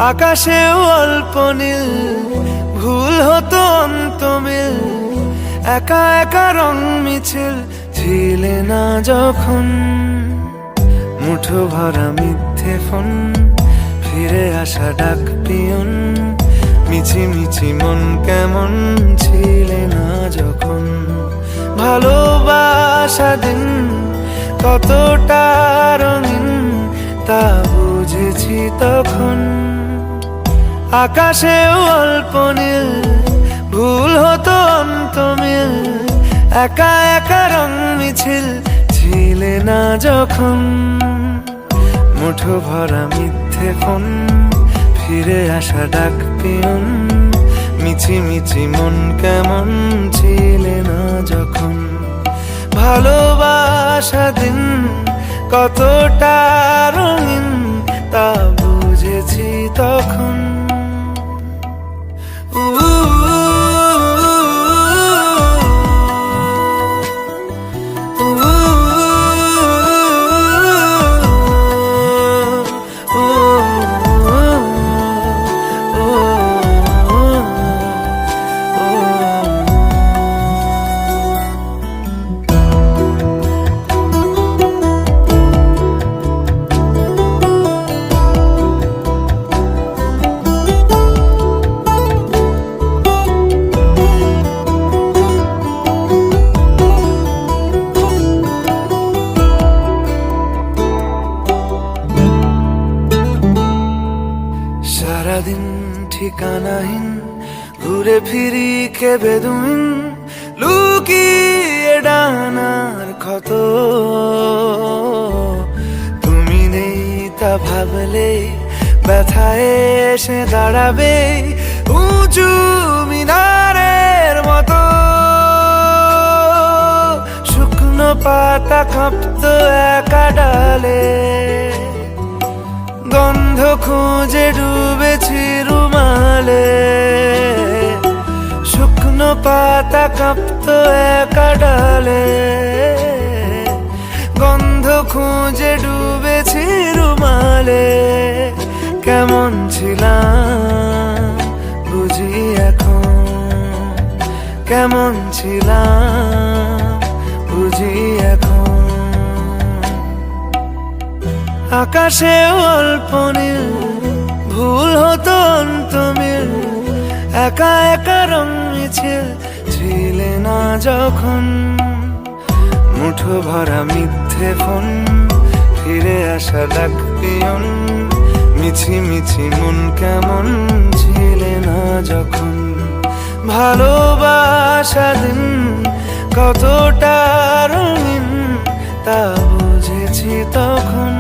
আকাশেও অল্প নীল, ভুল হতো অন্তমিল, একা একা রং মিছিল ছিলে না যখন। মুঠো ভরা মিথ্যে ফোন, ফিরে আসা ডাক পিয়ন, মিছি মিছি মন কেমন ছিলে না যখন। ভালোবাসা দিন কতটা রঙিন তা বুঝেছি তখন। আকাশেও অল্প নীল, ভুল হতো অন্তমিল, একা একা রং মিছিল ছিলে না যখন। মুঠো ভরা মিথ্যে ফোন, ফিরে আসা ডাক পিয়ন, মিছি মিছি মন কেমন ছিলে না যখন। ভালোবাসা দিন কতটা রঙিন তা বুঝেছি তখন। সারাদিন ঠিকানাহীন ঘুরে ফিরি খেবে দুদিন, লুকিয়ে ডানার ক্ষত। তুমি নেই তা ভাবলে ব্যথায় এসে দাঁড়াবে উঁচু মিনারের মতো। শুকনো পাতা কাঁপতো একা ডালে, গন্ধ খুঁজে ডুবেছি রুমালে। শুকনো পাতা কাঁপতো একা ডালে, গন্ধ খুঁজে ডুবেছি রুমালে। কেমন ছিলাম বুঝি এখন, কেমন ছিলাম বুঝি এখন। আকাশে অল্প নীল, ভুল হতো অন্তমিল, একা একা রং মিছিল ছিলে না যখন। মুঠো ভরা মিথ্যে ফোন, ফিরে আসা ডাক পিয়ন, মিছি মিছি মন কেমন ছিলে না যখন। ভালোবাসা দিন কতটা রঙিন তা বুঝেছি তখন।